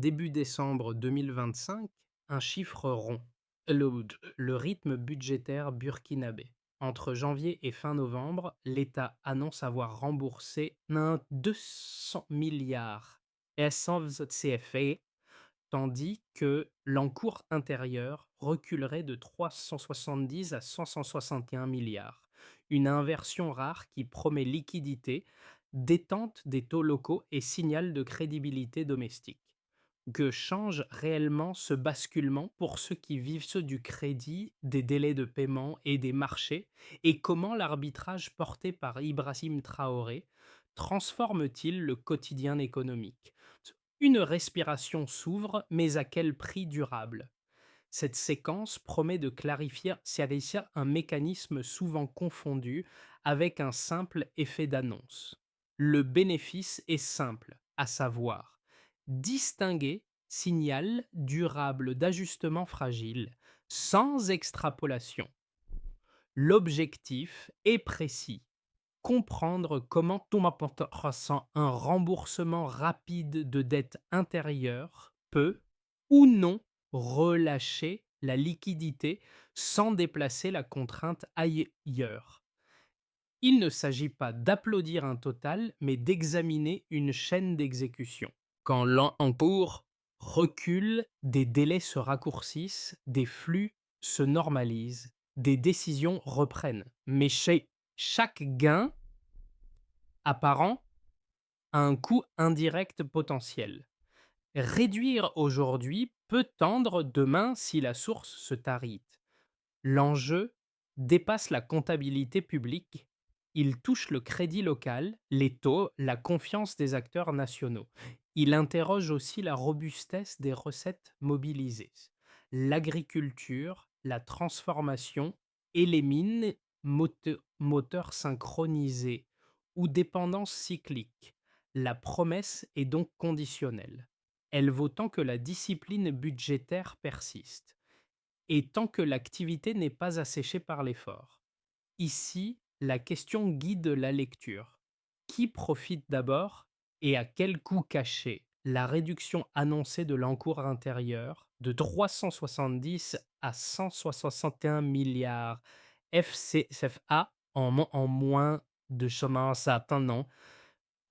Début décembre 2025, un chiffre rond. Le rythme budgétaire burkinabé. Entre janvier et fin novembre, l'État annonce avoir remboursé 200 milliards CFA, tandis que l'encours intérieur reculerait de 370 à 561 milliards. Une inversion rare qui promet liquidité, détente des taux locaux et signal de crédibilité domestique. Que change réellement ce basculement pour ceux qui vivent ceux du crédit, des délais de paiement et des marchés, et comment l'arbitrage porté par Ibrahim Traoré transforme-t-il le quotidien économique? Une respiration s'ouvre, mais à quel prix durable? Cette séquence promet de clarifier un mécanisme souvent confondu avec un simple effet d'annonce. Le bénéfice est simple, à savoir distinguer signal durable d'ajustement fragile sans extrapolation. L'objectif est précis: comprendre comment ton apportant un remboursement rapide de dettes intérieures peut ou non relâcher la liquidité sans déplacer la contrainte ailleurs. Il ne s'agit pas d'applaudir un total, mais d'examiner une chaîne d'exécution. Quand l'encours recule, des délais se raccourcissent, des flux se normalisent, des décisions reprennent. Mais chez chaque gain apparent a un coût indirect potentiel. Réduire aujourd'hui peut tendre demain si la source se tarit. L'enjeu dépasse la comptabilité publique. Il touche le crédit local, les taux, la confiance des acteurs nationaux. Il interroge aussi la robustesse des recettes mobilisées. L'agriculture, la transformation et les mines, moteurs synchronisés ou dépendance cyclique. La promesse est donc conditionnelle. Elle vaut tant que la discipline budgétaire persiste et tant que l'activité n'est pas asséchée par l'effort. Ici, la question guide la lecture. Qui profite d'abord et à quel coût caché? La réduction annoncée de l'encours intérieur de 370 à 161 milliards FCFA en moins de chemin à un an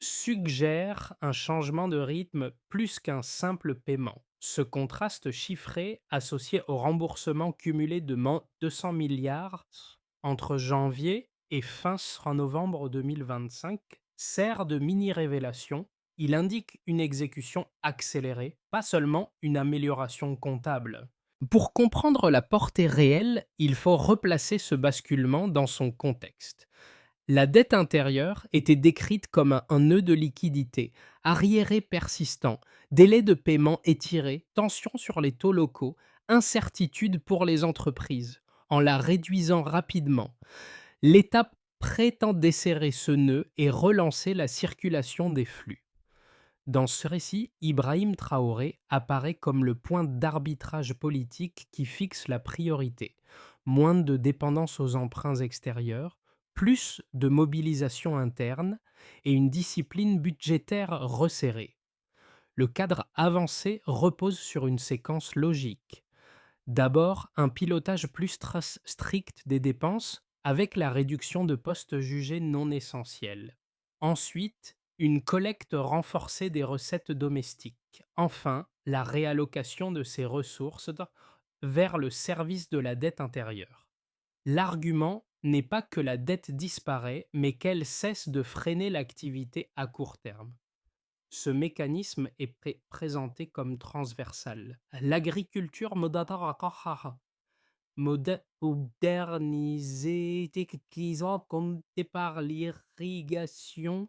suggère un changement de rythme plus qu'un simple paiement. Ce contraste chiffré, associé au remboursement cumulé de 200 milliards entre janvier et fin novembre 2025, sert de mini-révélation. Il indique une exécution accélérée, pas seulement une amélioration comptable. Pour comprendre la portée réelle, il faut replacer ce basculement dans son contexte. La dette intérieure était décrite comme un nœud de liquidité, arriéré persistant, délai de paiement étiré, tension sur les taux locaux, incertitude pour les entreprises. En la réduisant rapidement, l'État prétend desserrer ce nœud et relancer la circulation des flux. Dans ce récit, Ibrahim Traoré apparaît comme le point d'arbitrage politique qui fixe la priorité. Moins de dépendance aux emprunts extérieurs, plus de mobilisation interne et une discipline budgétaire resserrée. Le cadre avancé repose sur une séquence logique. D'abord, un pilotage plus strict des dépenses avec la réduction de postes jugés non essentiels. Ensuite, une collecte renforcée des recettes domestiques. Enfin, la réallocation de ces ressources vers le service de la dette intérieure. L'argument n'est pas que la dette disparaît, mais qu'elle cesse de freiner l'activité à court terme. Ce mécanisme est présenté comme transversal. L'agriculture modernisée, comptée par l'irrigation,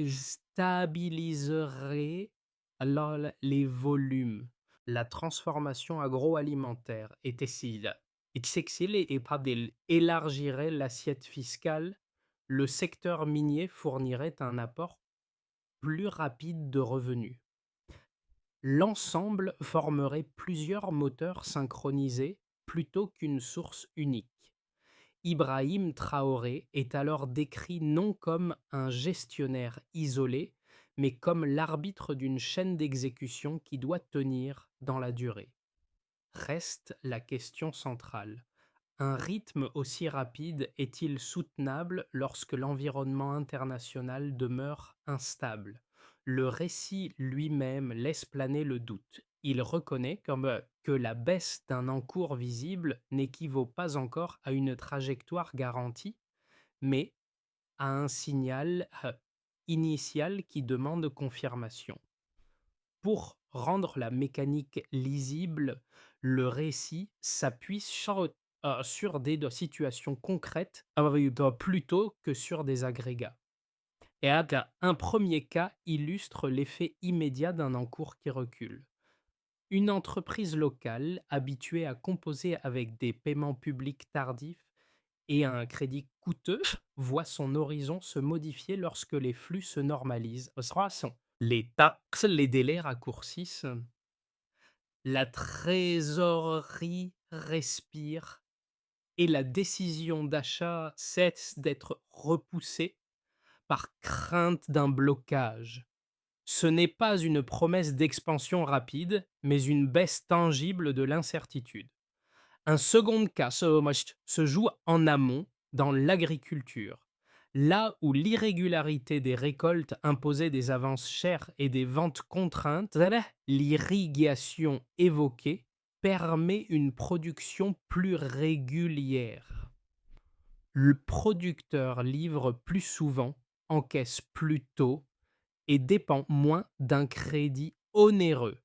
stabiliserait alors les volumes. La transformation agroalimentaire était sexile et pas élargirait l'assiette fiscale. Le secteur minier fournirait un apport plus rapide de revenus. L'ensemble formerait plusieurs moteurs synchronisés plutôt qu'une source unique. Ibrahim Traoré est alors décrit non comme un gestionnaire isolé, mais comme l'arbitre d'une chaîne d'exécution qui doit tenir dans la durée. Reste la question centrale. Un rythme aussi rapide est-il soutenable lorsque l'environnement international demeure instable? Le récit lui-même laisse planer le doute. Il reconnaît que la baisse d'un encours visible n'équivaut pas encore à une trajectoire garantie, mais à un signal initial qui demande confirmation. Pour rendre la mécanique lisible, le récit s'appuie sur des situations concrètes plutôt que sur des agrégats. Et un premier cas illustre l'effet immédiat d'un encours qui recule. Une entreprise locale habituée à composer avec des paiements publics tardifs et un crédit coûteux voit son horizon se modifier lorsque les flux se normalisent. Les taxes, les délais raccourcissent, la trésorerie respire et la décision d'achat cesse d'être repoussée par crainte d'un blocage. Ce n'est pas une promesse d'expansion rapide, mais une baisse tangible de l'incertitude. Un second cas se joue en amont, dans l'agriculture. Là où l'irrégularité des récoltes imposait des avances chères et des ventes contraintes, l'irrigation évoquée permet une production plus régulière. Le producteur livre plus souvent, encaisse plus tôt et dépend moins d'un crédit onéreux.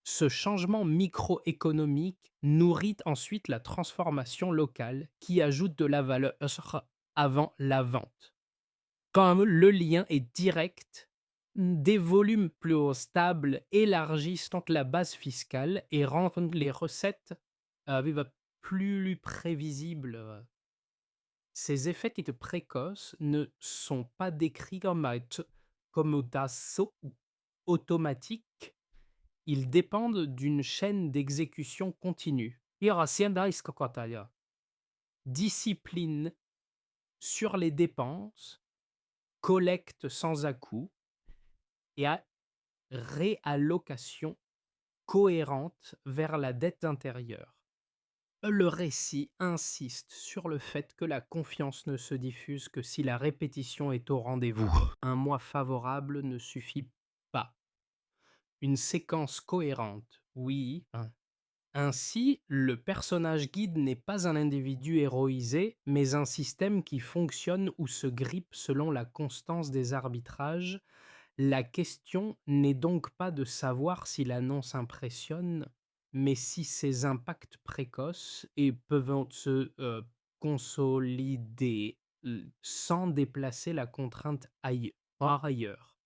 Ce changement microéconomique nourrit ensuite la transformation locale qui ajoute de la valeur avant la vente. Comme le lien est direct, des volumes plus stables élargissent donc la base fiscale et rendent les recettes plus prévisibles. Ces effets dits précoces ne sont pas décrits comme automatiques, ils dépendent d'une chaîne d'exécution continue. Discipline sur les dépenses, collecte sans à-coups et réallocation cohérente vers la dette intérieure. Le récit insiste sur le fait que la confiance ne se diffuse que si la répétition est au rendez-vous. Un mois favorable ne suffit pas. Une séquence cohérente, oui. Ainsi, le personnage guide n'est pas un individu héroïsé, mais un système qui fonctionne ou se grippe selon la constance des arbitrages. La question n'est donc pas de savoir si l'annonce impressionne, mais si ses impacts précoces et peuvent se consolider sans déplacer la contrainte ailleurs.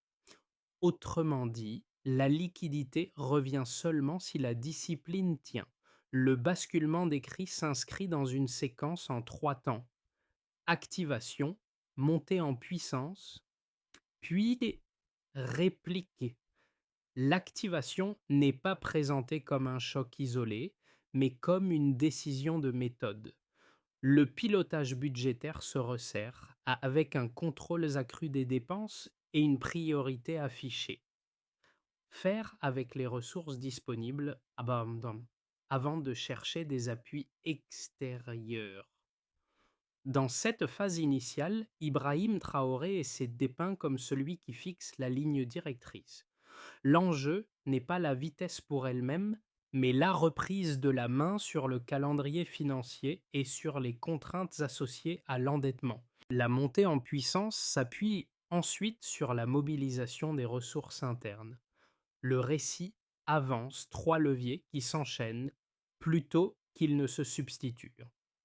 Autrement dit, la liquidité revient seulement si la discipline tient. Le basculement décrit s'inscrit dans une séquence en 3 temps. Activation, montée en puissance, puis répliquer. L'activation n'est pas présentée comme un choc isolé, mais comme une décision de méthode. Le pilotage budgétaire se resserre avec un contrôle accru des dépenses et une priorité affichée. Faire avec les ressources disponibles avant de chercher des appuis extérieurs. Dans cette phase initiale, Ibrahim Traoré est dépeint comme celui qui fixe la ligne directrice. L'enjeu n'est pas la vitesse pour elle-même, mais la reprise de la main sur le calendrier financier et sur les contraintes associées à l'endettement. La montée en puissance s'appuie ensuite sur la mobilisation des ressources internes. Le récit avance 3 leviers qui s'enchaînent plutôt qu'ils ne se substituent.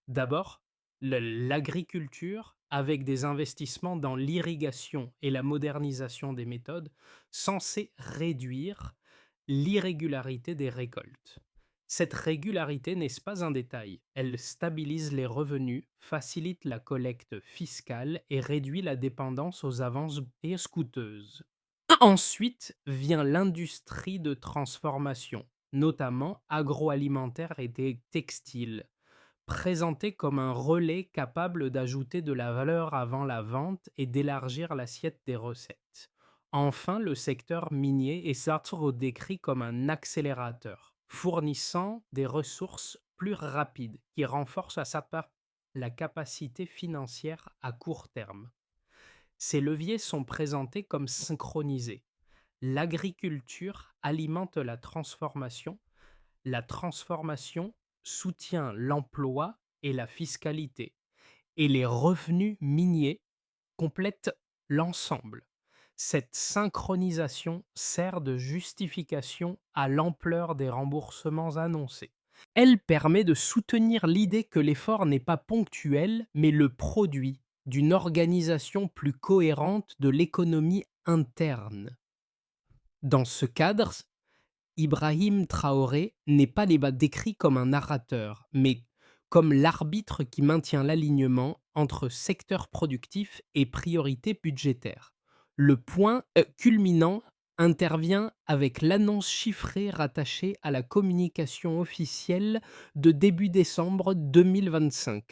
D'abord, l'agriculture avec des investissements dans l'irrigation et la modernisation des méthodes censés réduire l'irrégularité des récoltes. Cette régularité n'est pas un détail, elle stabilise les revenus, facilite la collecte fiscale et réduit la dépendance aux avances coûteuses. Ensuite vient l'industrie de transformation, notamment agroalimentaire et textile, présentée comme un relais capable d'ajouter de la valeur avant la vente et d'élargir l'assiette des recettes. Enfin, le secteur minier est Sartre décrit comme un accélérateur, fournissant des ressources plus rapides qui renforcent à sa part la capacité financière à court terme. Ces leviers sont présentés comme synchronisés. L'agriculture alimente la transformation soutient l'emploi et la fiscalité, et les revenus miniers complètent l'ensemble. Cette synchronisation sert de justification à l'ampleur des remboursements annoncés. Elle permet de soutenir l'idée que l'effort n'est pas ponctuel, mais le produit d'une organisation plus cohérente de l'économie interne. Dans ce cadre, Ibrahim Traoré n'est pas décrit comme un narrateur, mais comme l'arbitre qui maintient l'alignement entre secteur productif et priorité budgétaire. Le point culminant intervient avec l'annonce chiffrée rattachée à la communication officielle de début décembre 2025.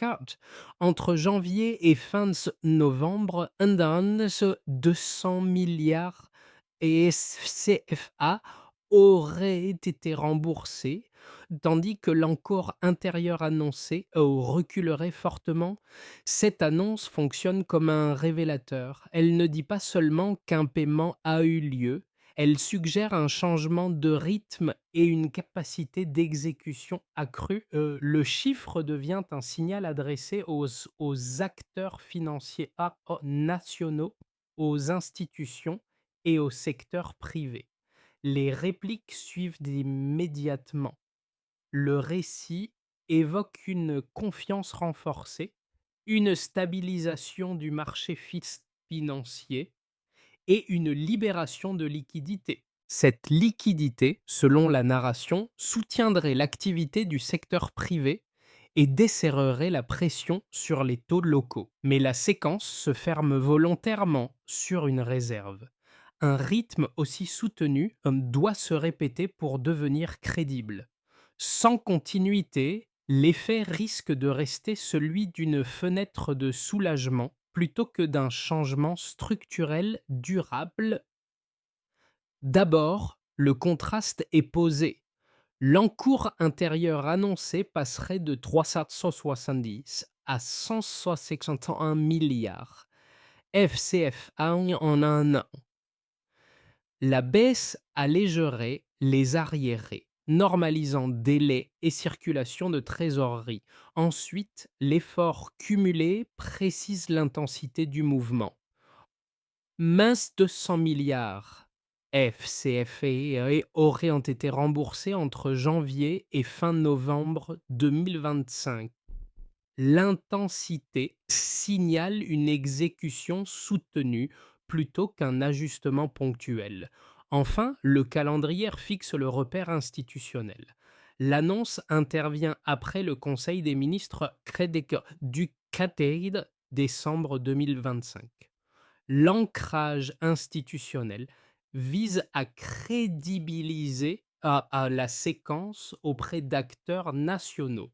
Entre janvier et fin novembre, un 200 milliards et CFA aurait été remboursé, tandis que l'encours intérieur annoncé reculerait fortement. Cette annonce fonctionne comme un révélateur. Elle ne dit pas seulement qu'un paiement a eu lieu, elle suggère un changement de rythme et une capacité d'exécution accrue. Le chiffre devient un signal adressé aux acteurs financiers nationaux, aux institutions et au secteur privé. Les répliques suivent immédiatement. Le récit évoque une confiance renforcée, une stabilisation du marché financier et une libération de liquidités. Cette liquidité, selon la narration, soutiendrait l'activité du secteur privé et desserrerait la pression sur les taux locaux. Mais la séquence se ferme volontairement sur une réserve. Un rythme aussi soutenu doit se répéter pour devenir crédible. Sans continuité, l'effet risque de rester celui d'une fenêtre de soulagement plutôt que d'un changement structurel durable. D'abord, le contraste est posé. L'encours intérieur annoncé passerait de 370 à 161 milliards FCFA en un an. La baisse allégerait les arriérés, normalisant délais et circulation de trésorerie. Ensuite, l'effort cumulé précise l'intensité du mouvement. Mince 200 milliards FCFE auraient été remboursés entre janvier et fin novembre 2025. L'intensité signale une exécution soutenue plutôt qu'un ajustement ponctuel. Enfin, le calendrier fixe le repère institutionnel. L'annonce intervient après le Conseil des ministres du 4 décembre 2025. L'ancrage institutionnel vise à crédibiliser la séquence auprès d'acteurs nationaux.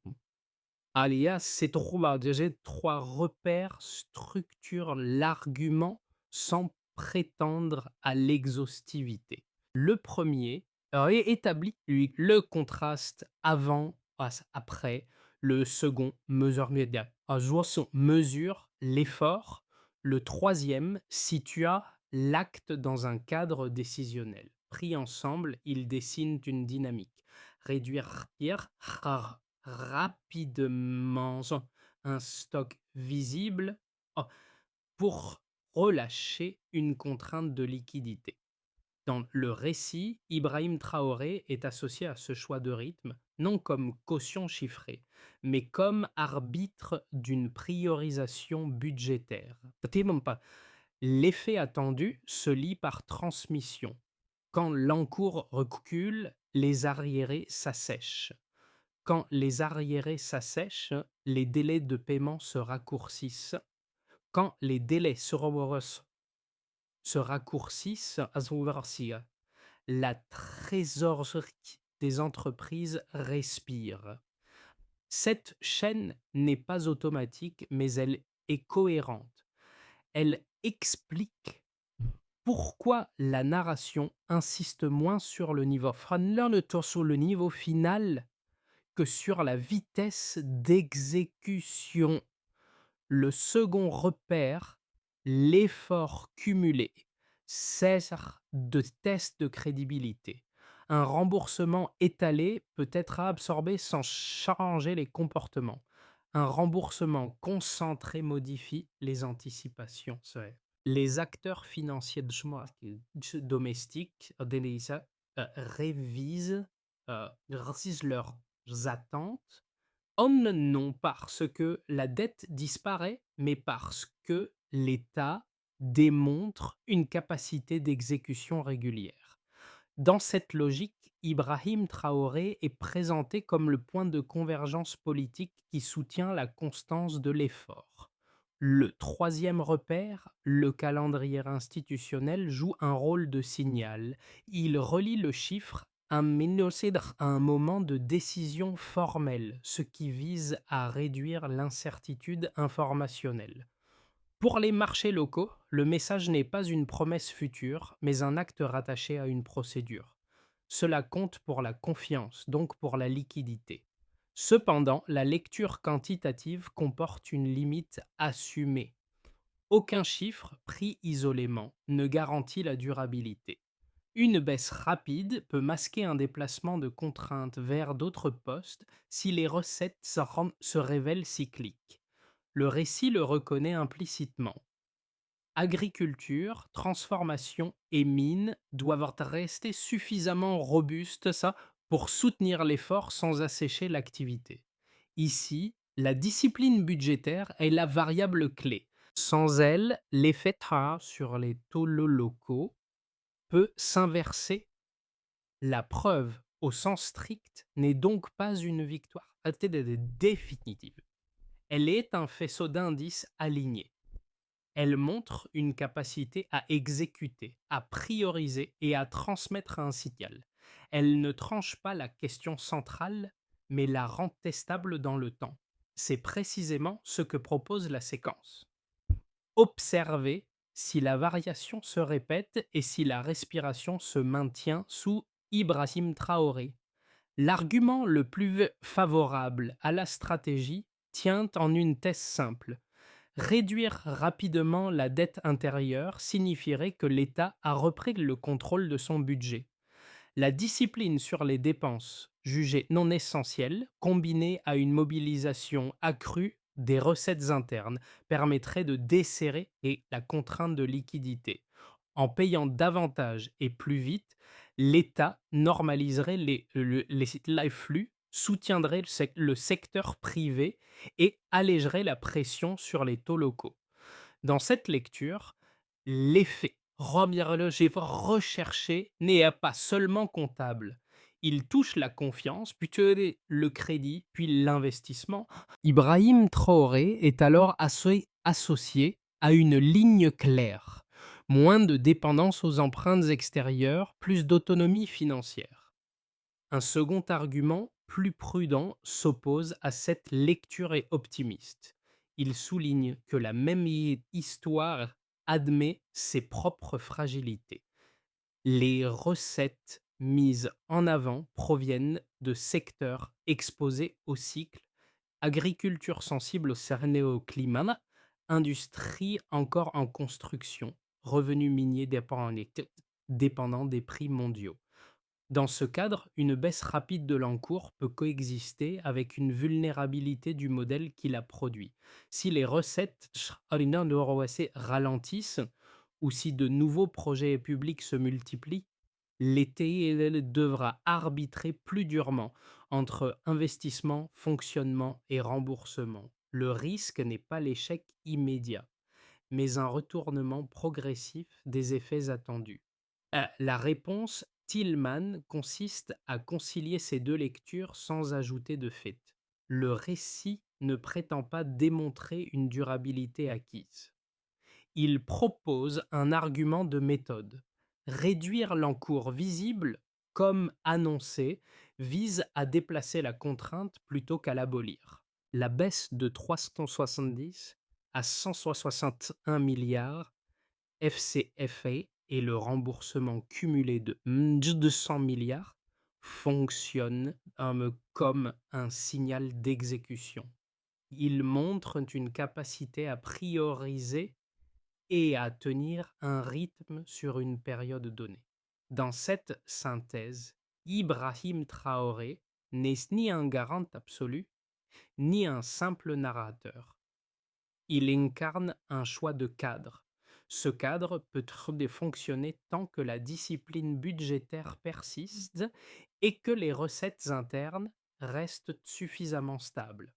Alias, ces trois repères structurent l'argument sans prétendre à l'exhaustivité. Le premier établit le contraste après. Le second mesure l'effort. Le troisième situa l'acte dans un cadre décisionnel. Pris ensemble, ils dessinent une dynamique. Réduire rapidement un stock visible pour relâcher une contrainte de liquidité. Dans le récit, Ibrahim Traoré est associé à ce choix de rythme, non comme caution chiffrée, mais comme arbitre d'une priorisation budgétaire. L'effet attendu se lit par transmission. Quand l'encours recule, les arriérés s'assèchent. Quand les arriérés s'assèchent, les délais de paiement se raccourcissent. Quand les délais se raccourcissent, la trésorerie des entreprises respire. Cette chaîne n'est pas automatique, mais elle est cohérente. Elle explique Pourquoi la narration insiste moins sur le niveau sur le niveau final que sur la vitesse d'exécution? Le second repère, l'effort cumulé, sert de test de crédibilité. Un remboursement étalé peut être absorbé sans changer les comportements. Un remboursement concentré modifie les anticipations. Les acteurs financiers domestiques révisent leurs attentes non parce que la dette disparaît, mais parce que l'État démontre une capacité d'exécution régulière. Dans cette logique, Ibrahim Traoré est présenté comme le point de convergence politique qui soutient la constance de l'effort. Le troisième repère, le calendrier institutionnel, joue un rôle de signal. Il relie le chiffre à un moment de décision formelle, ce qui vise à réduire l'incertitude informationnelle. Pour les marchés locaux, le message n'est pas une promesse future, mais un acte rattaché à une procédure. Cela compte pour la confiance, donc pour la liquidité. Cependant, la lecture quantitative comporte une limite assumée. Aucun chiffre, pris isolément, ne garantit la durabilité. Une baisse rapide peut masquer un déplacement de contraintes vers d'autres postes si les recettes se révèlent cycliques. Le récit le reconnaît implicitement. Agriculture, transformation et mines doivent rester suffisamment robustes pour soutenir l'effort sans assécher l'activité. Ici, la discipline budgétaire est la variable clé. Sans elle, l'effet TRA sur les taux locaux peut s'inverser. La preuve, au sens strict, n'est donc pas une victoire définitive. Elle est un faisceau d'indices alignés. Elle montre une capacité à exécuter, à prioriser et à transmettre un signal. Elle ne tranche pas la question centrale, mais la rend testable dans le temps. C'est précisément ce que propose la séquence. Observer si la variation se répète et si la respiration se maintient sous Ibrahim Traoré. L'argument le plus favorable à la stratégie tient en une thèse simple. Réduire rapidement la dette intérieure signifierait que l'État a repris le contrôle de son budget. La discipline sur les dépenses, jugées non essentielles, combinée à une mobilisation accrue des recettes internes, permettrait de desserrer la contrainte de liquidité. En payant davantage et plus vite, l'État normaliserait les flux, soutiendrait le secteur privé et allégerait la pression sur les taux locaux. Dans cette lecture, l'effet recherché n'est pas seulement comptable. Il touche la confiance, puis le crédit, puis l'investissement. Ibrahim Traoré est alors associé à une ligne claire. Moins de dépendance aux empreintes extérieures, plus d'autonomie financière. Un second argument, plus prudent, s'oppose à cette lecture et optimiste. Il souligne que la même histoire admet ses propres fragilités. Les recettes mises en avant proviennent de secteurs exposés au cycle, agriculture sensible au climat, industrie encore en construction, revenus miniers dépendants des prix mondiaux. Dans ce cadre, une baisse rapide de l'encours peut coexister avec une vulnérabilité du modèle qui l'a produit. Si les recettes ralentissent ou si de nouveaux projets publics se multiplient, l'État devra arbitrer plus durement entre investissement, fonctionnement et remboursement. Le risque n'est pas l'échec immédiat, mais un retournement progressif des effets attendus. La réponse Tillman consiste à concilier ces deux lectures sans ajouter de fait. Le récit ne prétend pas démontrer une durabilité acquise. Il propose un argument de méthode. Réduire l'encours visible, comme annoncé, vise à déplacer la contrainte plutôt qu'à l'abolir. La baisse de 370 à 161 milliards FCFA et le remboursement cumulé de 200 milliards fonctionnent comme un signal d'exécution. Ils montrent une capacité à prioriser et à tenir un rythme sur une période donnée. Dans cette synthèse, Ibrahim Traoré n'est ni un garant absolu, ni un simple narrateur. Il incarne un choix de cadre. Ce cadre peut fonctionner tant que la discipline budgétaire persiste et que les recettes internes restent suffisamment stables.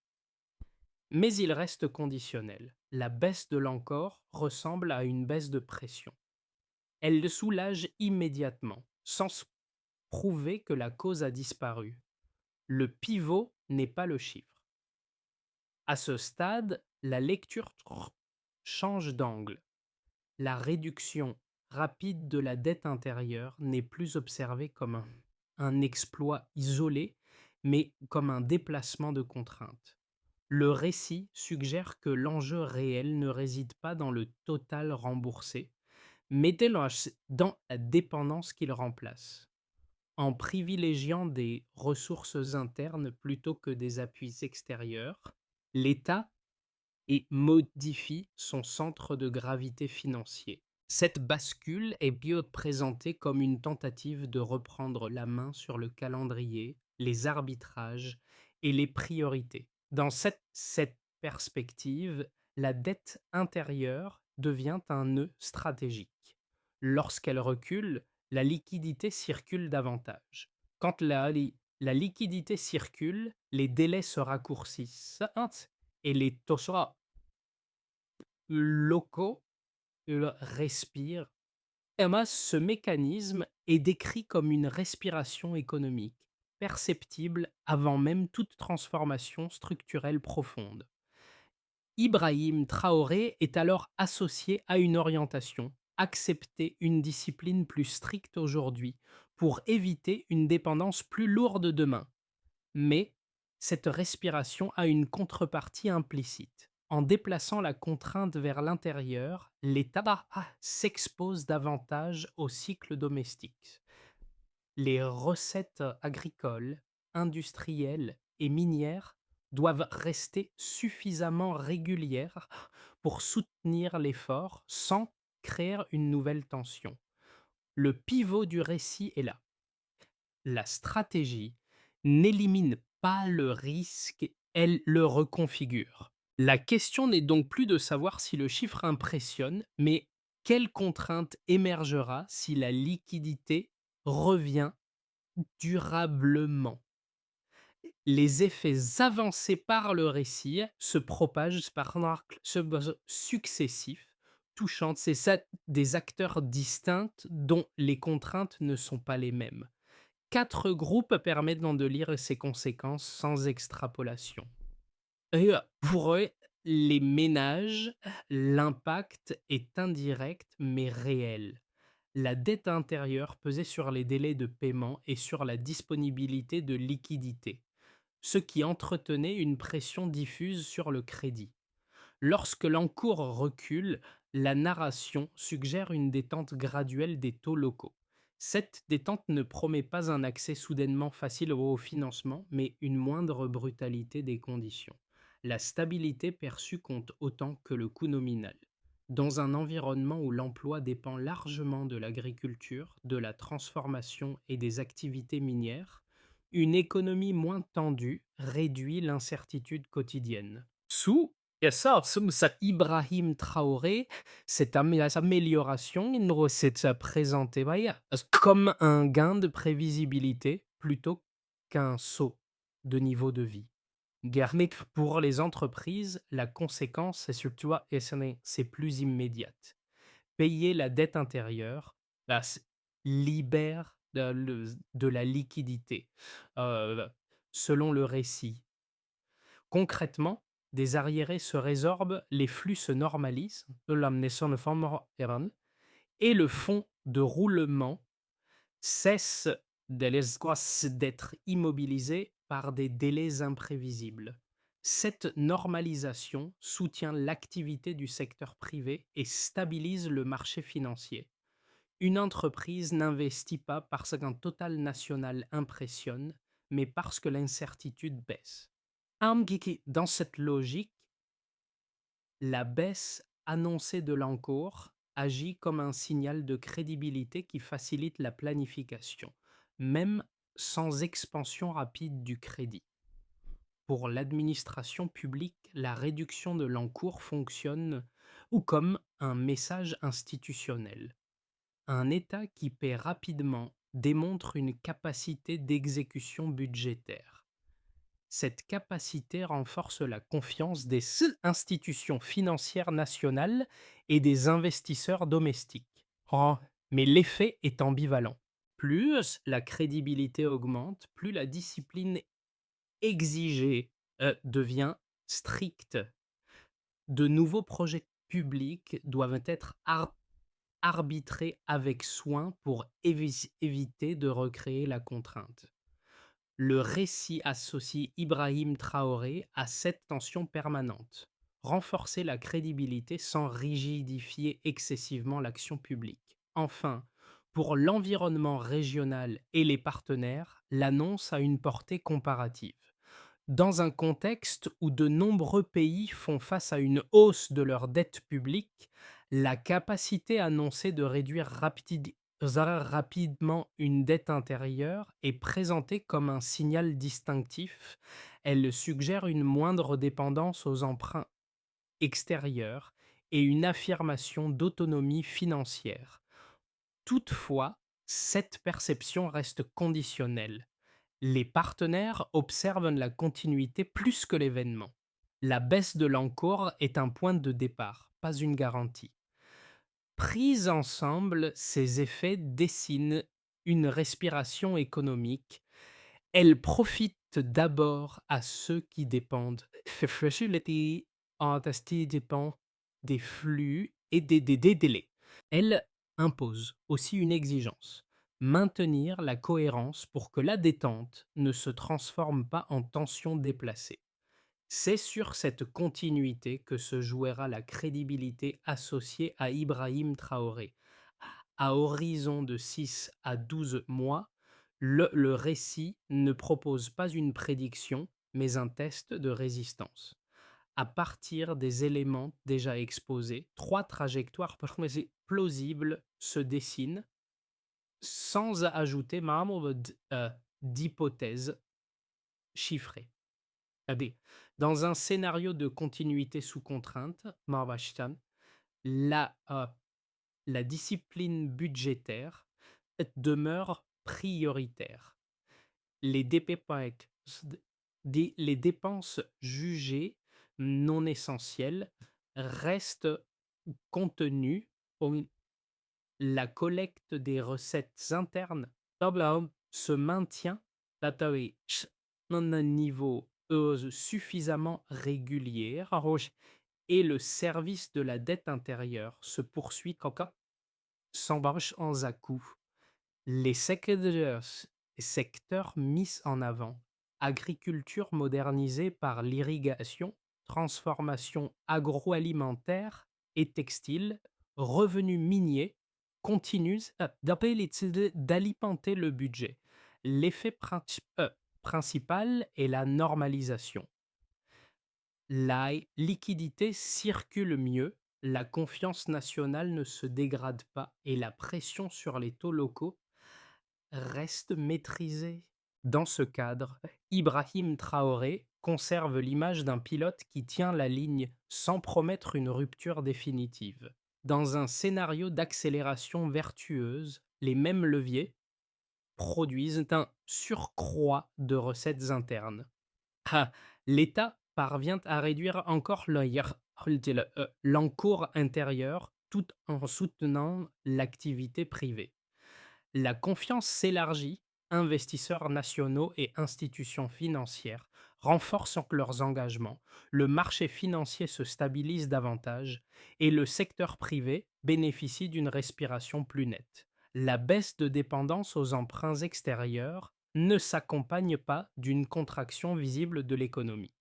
Mais il reste conditionnel. La baisse de l'encor ressemble à une baisse de pression. Elle le soulage immédiatement, sans prouver que la cause a disparu. Le pivot n'est pas le chiffre. À ce stade, la lecture change d'angle. La réduction rapide de la dette intérieure n'est plus observée comme un exploit isolé, mais comme un déplacement de contrainte. Le récit suggère que l'enjeu réel ne réside pas dans le total remboursé, mais dans la dépendance qu'il remplace. En privilégiant des ressources internes plutôt que des appuis extérieurs, l'État modifie son centre de gravité financier. Cette bascule est bien présentée comme une tentative de reprendre la main sur le calendrier, les arbitrages et les priorités. Dans cette perspective, la dette intérieure devient un nœud stratégique. Lorsqu'elle recule, la liquidité circule davantage. Quand la liquidité circule, les délais se raccourcissent et les taux locaux respirent. Ce mécanisme est décrit comme une respiration économique, perceptible avant même toute transformation structurelle profonde. Ibrahim Traoré est alors associé à une orientation, accepter une discipline plus stricte aujourd'hui pour éviter une dépendance plus lourde demain. Mais cette respiration a une contrepartie implicite. En déplaçant la contrainte vers l'intérieur, l'État s'expose davantage au cycle domestique. Les recettes agricoles, industrielles et minières doivent rester suffisamment régulières pour soutenir l'effort sans créer une nouvelle tension. Le pivot du récit est là. La stratégie n'élimine pas le risque, elle le reconfigure. La question n'est donc plus de savoir si le chiffre impressionne, mais quelle contrainte émergera si la liquidité revient durablement. Les effets avancés par le récit se propagent par successifs, touchant des acteurs distincts dont les contraintes ne sont pas les mêmes. 4 groupes permettent de lire ces conséquences sans extrapolation. Et pour eux, les ménages, l'impact est indirect mais réel. La dette intérieure pesait sur les délais de paiement et sur la disponibilité de liquidités, ce qui entretenait une pression diffuse sur le crédit. Lorsque l'encours recule, la narration suggère une détente graduelle des taux locaux. Cette détente ne promet pas un accès soudainement facile au financement, mais une moindre brutalité des conditions. La stabilité perçue compte autant que le coût nominal. Dans un environnement où l'emploi dépend largement de l'agriculture, de la transformation et des activités minières, une économie moins tendue réduit l'incertitude quotidienne. Sous Ibrahim Traoré, cette amélioration s'est présentée comme un gain de prévisibilité plutôt qu'un saut de niveau de vie. Mais pour les entreprises, la conséquence est surtout c'est plus immédiate. Payer la dette intérieure libère de la liquidité, euh, selon le récit. Concrètement, des arriérés se résorbent, les flux se normalisent, et le fonds de roulement cesse d'être immobilisé par des délais imprévisibles. Cette normalisation soutient l'activité du secteur privé et stabilise le marché financier. Une entreprise n'investit pas parce qu'un total national impressionne, mais parce que l'incertitude baisse. Dans cette logique, la baisse annoncée de l'encours agit comme un signal de crédibilité qui facilite la planification, même sans expansion rapide du crédit. Pour l'administration publique, la réduction de l'encours fonctionne ou comme un message institutionnel. Un État qui paie rapidement démontre une capacité d'exécution budgétaire. Cette capacité renforce la confiance des institutions financières nationales et des investisseurs domestiques. Oh, mais l'effet est ambivalent. Plus la crédibilité augmente, plus la discipline exigée devient stricte. De nouveaux projets publics doivent être arbitrés avec soin pour éviter de recréer la contrainte. Le récit associe Ibrahim Traoré à cette tension permanente. Renforcer la crédibilité sans rigidifier excessivement l'action publique. Enfin, pour l'environnement régional et les partenaires, l'annonce a une portée comparative. Dans un contexte où de nombreux pays font face à une hausse de leur dette publique, la capacité annoncée de réduire rapidement une dette intérieure est présentée comme un signal distinctif. Elle suggère une moindre dépendance aux emprunts extérieurs et une affirmation d'autonomie financière. Toutefois, cette perception reste conditionnelle. Les partenaires observent la continuité plus que l'événement. La baisse de l'encours est un point de départ, pas une garantie. Pris ensemble, ces effets dessinent une respiration économique. Elles profitent d'abord à ceux qui dépendent. Facility Artist dépend des flux et des délais. Elle impose aussi une exigence, maintenir la cohérence pour que la détente ne se transforme pas en tension déplacée. C'est sur cette continuité que se jouera la crédibilité associée à Ibrahim Traoré. À horizon de 6 à 12 mois, le récit ne propose pas une prédiction, mais un test de résistance. À partir des éléments déjà exposés, trois trajectoires plausibles se dessinent, sans ajouter d'hypothèses chiffrées. C'est-à-dire, dans un scénario de continuité sous contrainte, la, euh, la discipline budgétaire demeure prioritaire. Les les dépenses jugées non essentielles restent contenues. La collecte des recettes internes se maintient à un niveau suffisamment régulier et le service de la dette intérieure se poursuit sans marche en à-coups. Les secteurs mis en avant, agriculture modernisée par l'irrigation, transformation agroalimentaire et textile, revenus miniers, continuent d'alimenter le budget. L'effet principal est la normalisation. La liquidité circule mieux, la confiance nationale ne se dégrade pas et la pression sur les taux locaux reste maîtrisée. Dans ce cadre, Ibrahim Traoré conserve l'image d'un pilote qui tient la ligne sans promettre une rupture définitive. Dans un scénario d'accélération vertueuse, les mêmes leviers produisent un surcroît de recettes internes. Ah, l'État parvient à réduire encore l'encours intérieur tout en soutenant l'activité privée. La confiance s'élargit, investisseurs nationaux et institutions financières renforcent leurs engagements, le marché financier se stabilise davantage et le secteur privé bénéficie d'une respiration plus nette. La baisse de dépendance aux emprunts extérieurs ne s'accompagne pas d'une contraction visible de l'économie.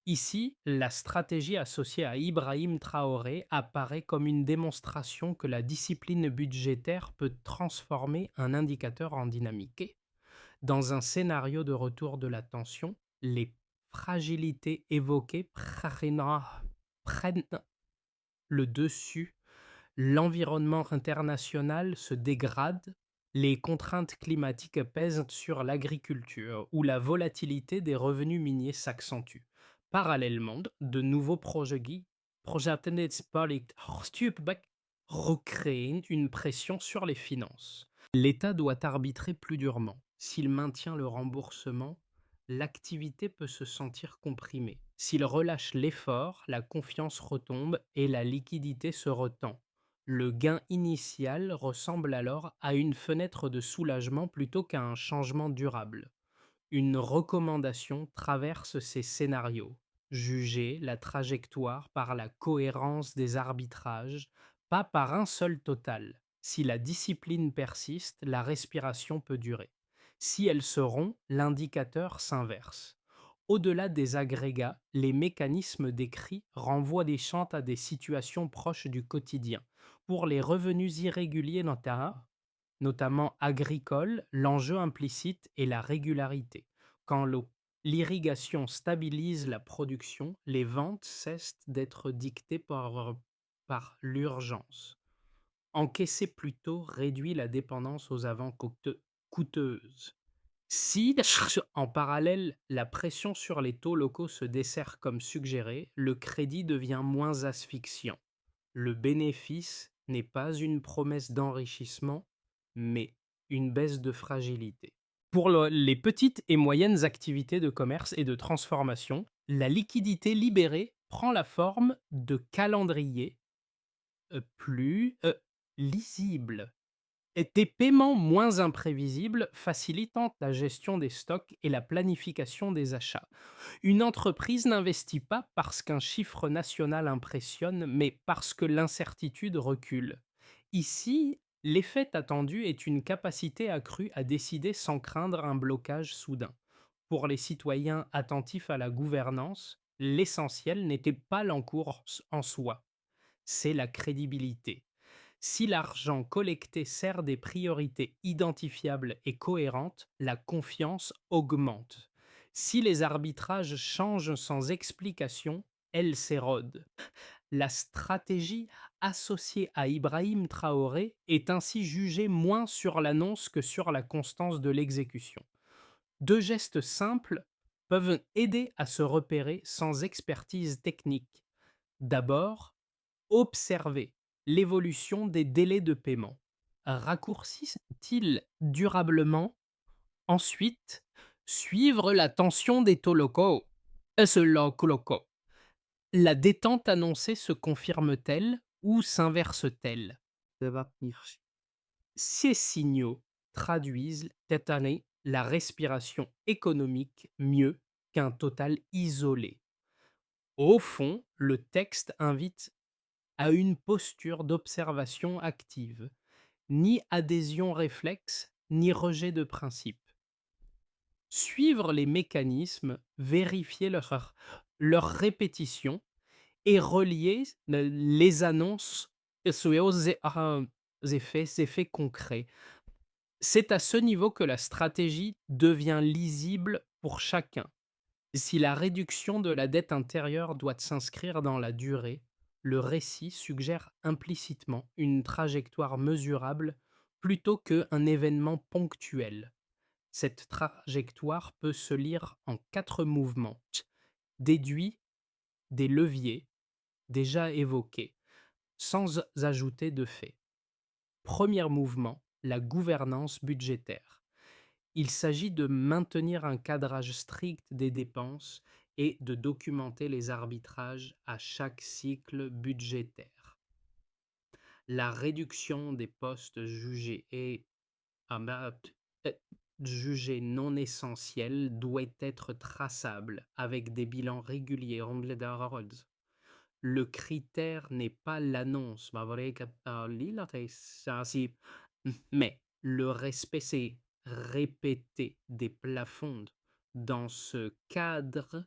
Ici, la stratégie associée à Ibrahim Traoré apparaît comme une démonstration que la discipline budgétaire peut transformer un indicateur en dynamique. Et dans un scénario de retour de la tension, les fragilités évoquées prennent le dessus. L'environnement international se dégrade, les contraintes climatiques pèsent sur l'agriculture, où la volatilité des revenus miniers s'accentue. Parallèlement, de nouveaux projets recréent une pression sur les finances. L'État doit arbitrer plus durement. S'il maintient le remboursement, l'activité peut se sentir comprimée. S'il relâche l'effort, la confiance retombe et la liquidité se retend. Le gain initial ressemble alors à une fenêtre de soulagement plutôt qu'à un changement durable. Une recommandation traverse ces scénarios. Juger la trajectoire par la cohérence des arbitrages, pas par un seul total. Si la discipline persiste, la respiration peut durer. Si elle se rompt, l'indicateur s'inverse. Au-delà des agrégats, les mécanismes décrits renvoient des chantes à des situations proches du quotidien. Pour les revenus irréguliers notamment agricoles, l'enjeu implicite est la régularité. Quand l'irrigation stabilise la production, les ventes cessent d'être dictées par l'urgence. Encaisser plus tôt réduit la dépendance aux coûteuses. Si, en parallèle, la pression sur les taux locaux se dessert comme suggéré, le crédit devient moins asphyxiant. Le bénéfice n'est pas une promesse d'enrichissement, mais une baisse de fragilité. Pour les petites et moyennes activités de commerce et de transformation, la liquidité libérée prend la forme de calendriers plus lisibles et des paiements moins imprévisibles facilitant la gestion des stocks et la planification des achats. Une entreprise n'investit pas parce qu'un chiffre national impressionne, mais parce que l'incertitude recule. Ici, l'effet attendu est une capacité accrue à décider sans craindre un blocage soudain. Pour les citoyens attentifs à la gouvernance, l'essentiel n'était pas l'encours en soi, c'est la crédibilité. Si l'argent collecté sert des priorités identifiables et cohérentes, la confiance augmente. Si les arbitrages changent sans explication, elle s'érode. La stratégie associée à Ibrahim Traoré est ainsi jugée moins sur l'annonce que sur la constance de l'exécution. Deux gestes simples peuvent aider à se repérer sans expertise technique. D'abord, observer l'évolution des délais de paiement. Raccourcissent-ils durablement? Ensuite, suivre la tension des taux locaux. Locaux. La détente annoncée se confirme-t-elle ou s'inverse-t-elle? Ces signaux traduisent cette année la respiration économique mieux qu'un total isolé. Au fond, le texte invite à une posture d'observation active, ni adhésion réflexe, ni rejet de principe. Suivre les mécanismes, vérifier leur répétition et relier les annonces aux effets concrets. C'est à ce niveau que la stratégie devient lisible pour chacun. Si la réduction de la dette intérieure doit s'inscrire dans la durée, le récit suggère implicitement une trajectoire mesurable plutôt qu'un événement ponctuel. Cette trajectoire peut se lire en 4 mouvements, déduits des leviers déjà évoqués, sans ajouter de faits. Premier mouvement, la gouvernance budgétaire. Il s'agit de maintenir un cadrage strict des dépenses et de documenter les arbitrages à chaque cycle budgétaire. La réduction des postes euh, jugés non essentiels doit être traçable avec des bilans réguliers. Le critère n'est pas l'annonce, mais le respect, c'est répéter des plafonds. Dans ce cadre,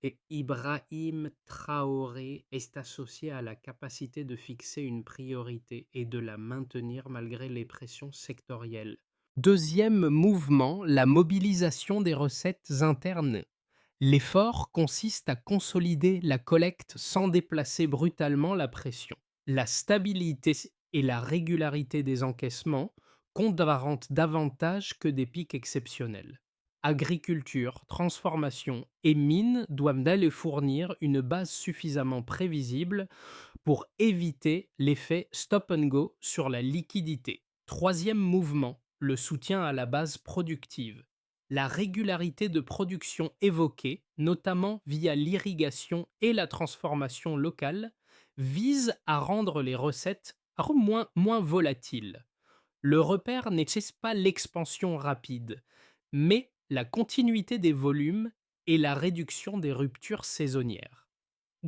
Et Ibrahim Traoré est associé à la capacité de fixer une priorité et de la maintenir malgré les pressions sectorielles. Deuxième mouvement, la mobilisation des recettes internes. L'effort consiste à consolider la collecte sans déplacer brutalement la pression. La stabilité et la régularité des encaissements comptent davantage que des pics exceptionnels. Agriculture, transformation et mines doivent d'aller fournir une base suffisamment prévisible pour éviter l'effet stop and go sur la liquidité. Troisième mouvement, le soutien à la base productive. La régularité de production évoquée, notamment via l'irrigation et la transformation locale, vise à rendre les recettes moins volatiles. Le repère nécessite pas l'expansion rapide, mais la continuité des volumes et la réduction des ruptures saisonnières.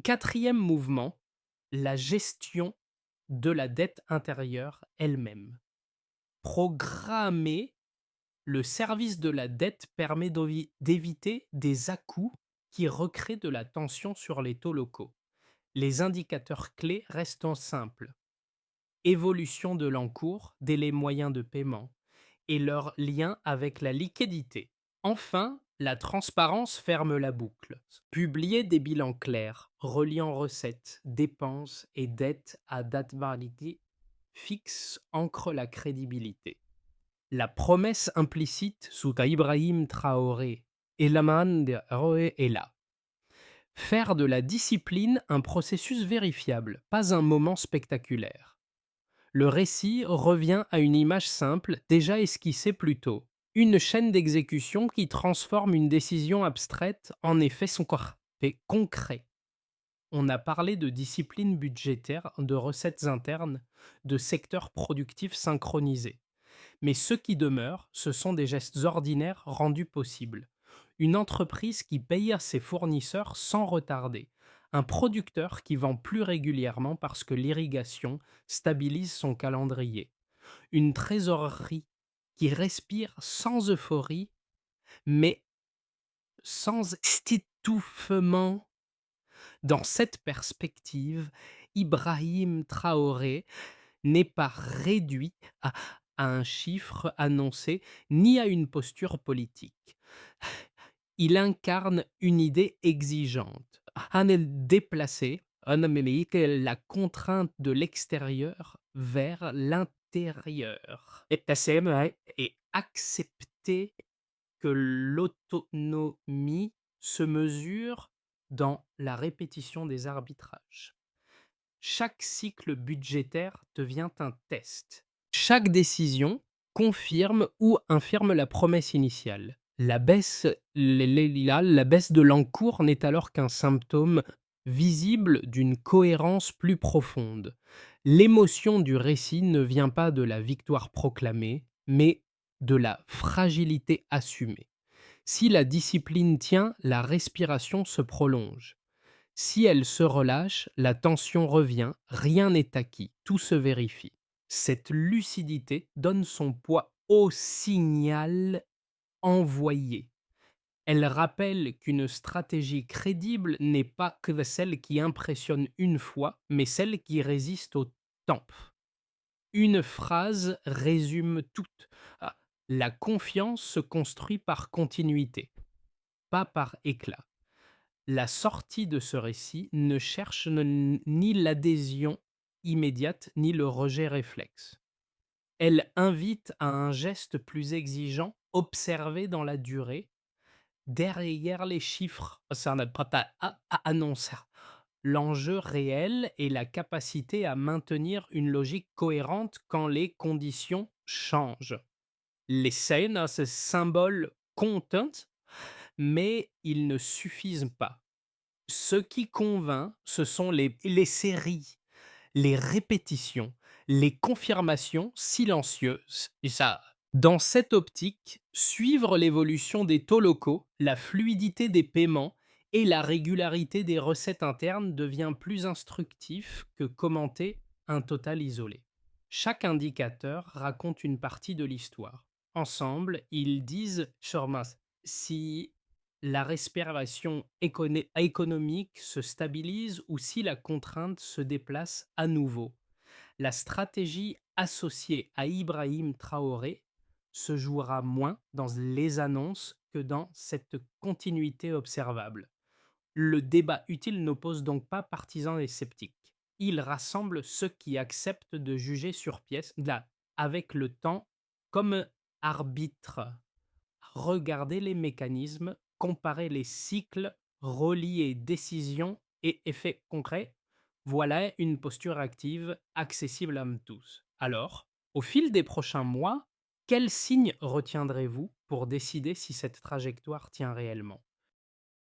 Quatrième mouvement, la gestion de la dette intérieure elle-même. Programmer le service de la dette permet d'éviter des à-coups qui recréent de la tension sur les taux locaux. Les indicateurs clés restent simples: évolution de l'encours, délai moyen de paiement et leur lien avec la liquidité. Enfin, la transparence ferme la boucle. Publier des bilans clairs, reliant recettes, dépenses et dettes à date validée fixe ancre la crédibilité. La promesse implicite sous Ibrahim Traoré et Laman de Roé est là. Faire de la discipline un processus vérifiable, pas un moment spectaculaire. Le récit revient à une image simple, déjà esquissée plus tôt. Une chaîne d'exécution qui transforme une décision abstraite en effet fait concret. On a parlé de discipline budgétaire, de recettes internes, de secteurs productifs synchronisés. Mais ce qui demeure, ce sont des gestes ordinaires rendus possibles. Une entreprise qui paye à ses fournisseurs sans retarder. Un producteur qui vend plus régulièrement parce que l'irrigation stabilise son calendrier. Une trésorerie qui respire sans euphorie, mais sans étouffement. Dans cette perspective, Ibrahim Traoré n'est pas réduit à un chiffre annoncé ni à une posture politique. Il incarne une idée exigeante, un déplacé, un Amérique, la contrainte de l'extérieur vers l'intérieur. Et accepter que l'autonomie se mesure dans la répétition des arbitrages. Chaque cycle budgétaire devient un test. Chaque décision confirme ou infirme la promesse initiale. La baisse de l'encours n'est alors qu'un symptôme visible d'une cohérence plus profonde. L'émotion du récit ne vient pas de la victoire proclamée, mais de la fragilité assumée. Si la discipline tient, la respiration se prolonge. Si elle se relâche, la tension revient, rien n'est acquis, tout se vérifie. Cette lucidité donne son poids au signal envoyé. Elle rappelle qu'une stratégie crédible n'est pas que celle qui impressionne une fois, mais celle qui résiste au temps. Une phrase résume tout. Ah, la confiance se construit par continuité, pas par éclat. La sortie de ce récit ne cherche ni l'adhésion immédiate ni le rejet réflexe. Elle invite à un geste plus exigeant, observé dans la durée, derrière les chiffres. Ça n'a pas à annoncer. L'enjeu réel est la capacité à maintenir une logique cohérente quand les conditions changent. Les scènes, ces symboles comptent, mais ils ne suffisent pas. Ce qui convainc, ce sont les séries, les répétitions, les confirmations silencieuses. Et ça, dans cette optique, suivre l'évolution des taux locaux, la fluidité des paiements et la régularité des recettes internes devient plus instructif que commenter un total isolé. Chaque indicateur raconte une partie de l'histoire. Ensemble, ils disent, Shormas, si la respiration économique se stabilise ou si la contrainte se déplace à nouveau. La stratégie associée à Ibrahim Traoré se jouera moins dans les annonces que dans cette continuité observable. Le débat utile n'oppose donc pas partisans et sceptiques. Il rassemble ceux qui acceptent de juger sur pièce, là, avec le temps, comme arbitre. Regarder les mécanismes, comparer les cycles, relier décision et effets concrets, voilà une posture active accessible à tous. Alors, au fil des prochains mois, quels signes retiendrez-vous pour décider si cette trajectoire tient réellement?